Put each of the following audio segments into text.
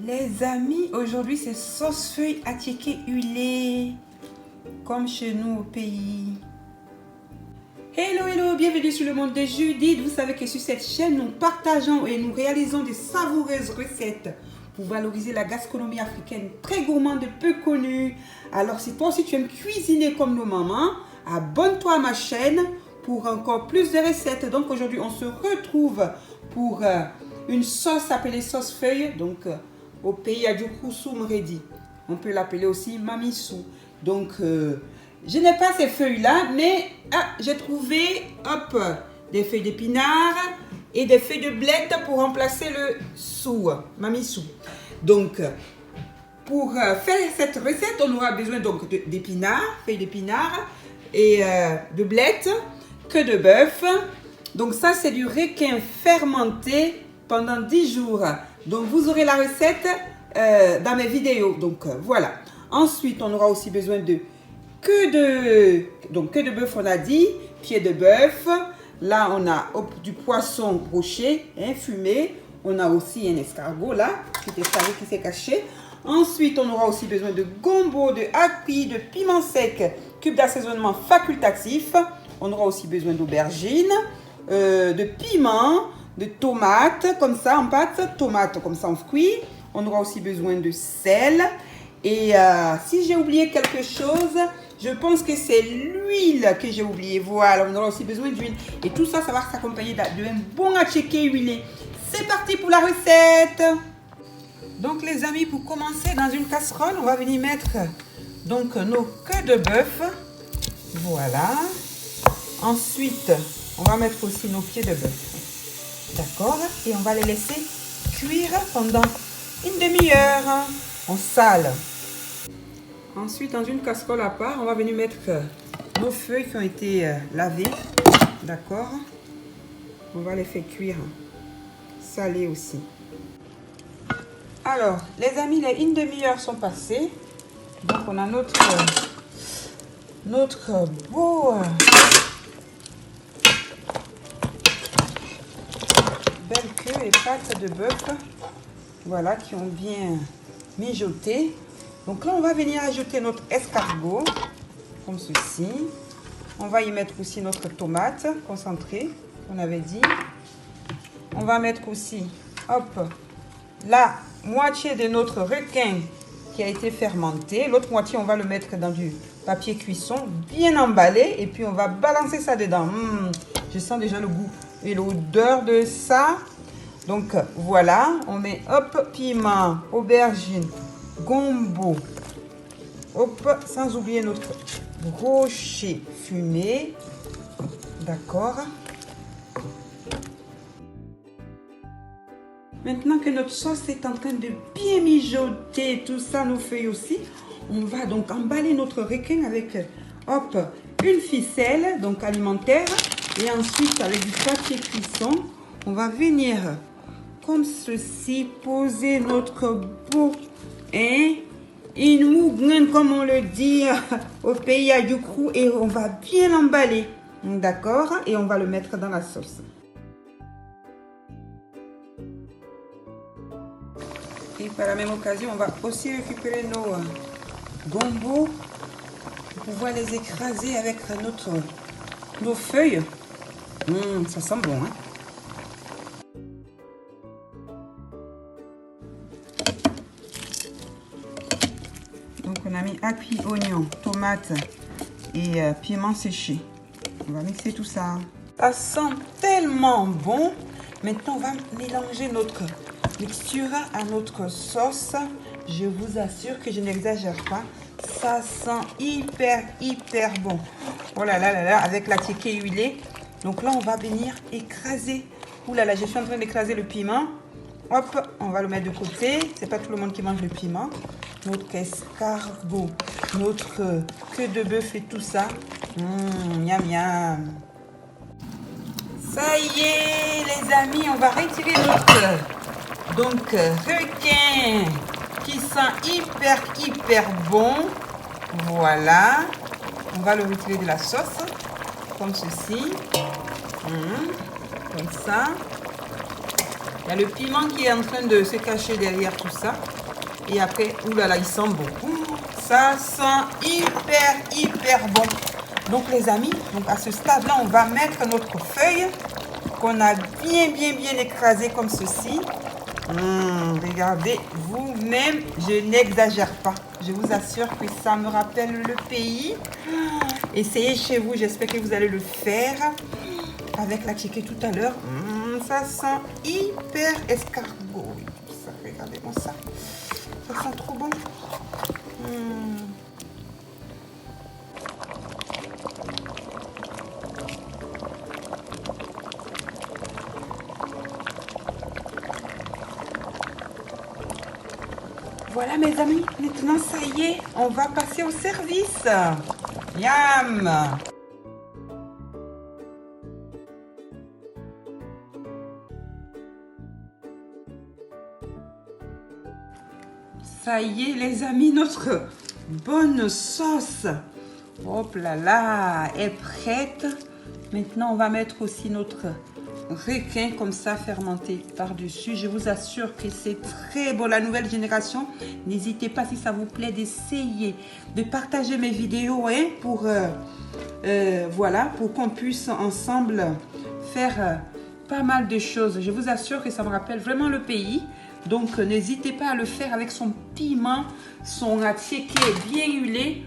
Les amis, aujourd'hui c'est sauce feuille attiéké huilé, comme chez nous au pays. Hello, bienvenue sur le monde de Judith. Vous savez que sur cette chaîne, nous partageons et nous réalisons des savoureuses recettes pour valoriser la gastronomie africaine très gourmande, peu connue. Alors si toi aussi tu aimes cuisiner comme nos mamans, abonne-toi à ma chaîne pour encore plus de recettes. Donc aujourd'hui on se retrouve pour une sauce appelée sauce feuille. Donc au pays, il y a du koussoumredi. On peut l'appeler aussi mamissou. Donc, je n'ai pas ces feuilles-là, mais j'ai trouvé des feuilles d'épinards et des feuilles de blette pour remplacer le mamissou. Donc, pour faire cette recette, on aura besoin donc d'épinards, feuilles d'épinards et de blette, queue de bœuf. Donc ça, c'est du requin fermenté pendant 10 jours. Donc, vous aurez la recette dans mes vidéos. Donc, voilà. Ensuite, on aura aussi besoin de queue de bœuf, on a dit, pied de bœuf. Là, on a du poisson broché, fumé. On a aussi un escargot, là, qui s'est caché. Ensuite, on aura aussi besoin de gombo, de happi, de piment sec, cube d'assaisonnement facultatif. On aura aussi besoin d'aubergines, de piment, de tomates comme ça en pâte, tomates comme ça en cuit. On aura aussi besoin de sel. Et si j'ai oublié quelque chose, je pense que c'est l'huile que j'ai oublié. Voilà, on aura aussi besoin d'huile. Et tout ça, ça va s'accompagner d'un bon attiéké huilé. C'est parti pour la recette. Donc les amis, pour commencer, dans une casserole, on va venir mettre donc nos queues de bœuf. Voilà. Ensuite, on va mettre aussi nos pieds de bœuf. D'accord? Et on va les laisser cuire pendant une demi-heure. On sale. Ensuite, dans une casserole à part, on va venir mettre nos feuilles qui ont été lavées. D'accord? On va les faire cuire. Saler aussi. Alors, les amis, les une demi-heure sont passées. Donc, on a notre beau belle queue et pattes de bœuf, voilà, qui ont bien mijoté. Donc là, on va venir ajouter notre escargot, comme ceci. On va y mettre aussi notre tomate concentrée, qu'on avait dit. On va mettre aussi, la moitié de notre requin qui a été fermenté. L'autre moitié, on va le mettre dans du papier cuisson, bien emballé. Et puis, on va balancer ça dedans. Je sens déjà le goût et l'odeur de ça. Donc voilà, on met piment, aubergine, gombo, sans oublier notre brochet fumé. D'accord. Maintenant que notre sauce est en train de bien mijoter, tout ça, nos feuilles aussi, on va donc emballer notre requin avec une ficelle donc alimentaire. Et ensuite, avec du papier cuisson, on va venir, comme ceci, poser notre beau, une mougnen, comme on le dit au pays à Yukrou, et on va bien l'emballer. D'accord? Et on va le mettre dans la sauce. Et par la même occasion, on va aussi récupérer nos gombos pour pouvoir les écraser avec nos feuilles. Ça sent bon, hein? Donc on a mis happi, oignon, tomate et piment séché. On va mixer tout ça. Ça sent tellement bon. Maintenant on va mélanger notre mixture à notre sauce. Je vous assure que je n'exagère pas. Ça sent hyper bon. Oh là là, avec l'attiéké huilé. Donc là, on va venir écraser. Ouh là là, je suis en train d'écraser le piment. On va le mettre de côté. C'est pas tout le monde qui mange le piment. Notre escargot, notre queue de bœuf et tout ça. Miam. Ça y est, les amis, on va retirer notre requin qui sent hyper bon. Voilà. On va le retirer de la sauce. Comme ceci. Comme ça. Il y a le piment qui est en train de se cacher derrière tout ça. Et après, oulala, il sent bon. Ça sent hyper bon. Donc les amis, donc à ce stade-là, on va mettre notre feuille qu'on a bien écrasée comme ceci. Regardez vous-même, je n'exagère pas. Je vous assure que ça me rappelle le pays. Essayez chez vous, j'espère que vous allez le faire. Avec la chiquée tout à l'heure, ça sent hyper escargot. Ça, regardez-moi ça. Ça sent trop bon. Voilà mes amis, maintenant ça y est, on va passer au service. Miam! Ça y est les amis, notre bonne sauce, hop là là, est prête. Maintenant on va mettre aussi notre requin comme ça fermenté par-dessus. Je vous assure que c'est très bon, la nouvelle génération. N'hésitez pas, si ça vous plaît, d'essayer de partager mes vidéos pour voilà, pour qu'on puisse ensemble faire pas mal de choses. Je vous assure que ça me rappelle vraiment le pays. Donc n'hésitez pas à le faire avec son piment, son atsié qui est bien huilé.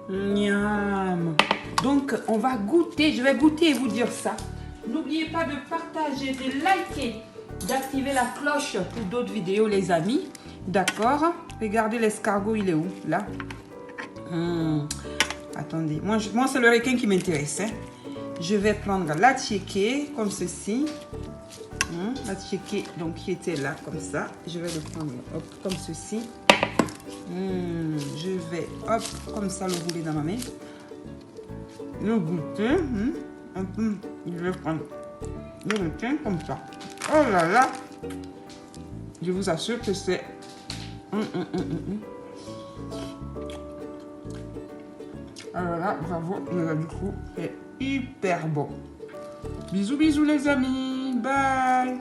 Miam. Donc on va goûter, je vais goûter et vous dire ça. N'oubliez pas de partager, de liker, d'activer la cloche pour d'autres vidéos les amis. D'accord? Regardez l'escargot, il est où? Là. Attendez, moi c'est le requin qui m'intéresse. Je vais prendre la tchéké comme ceci. La tchéké, donc qui était là comme ça. Je vais le prendre hop, comme ceci. Je vais hop, comme ça le rouler dans ma main. Le goûter. Je vais prendre le requin comme ça. Oh là là! Je vous assure que c'est... Alors là, bravo, du coup, c'est hyper bon. Bisous les amis. Bye!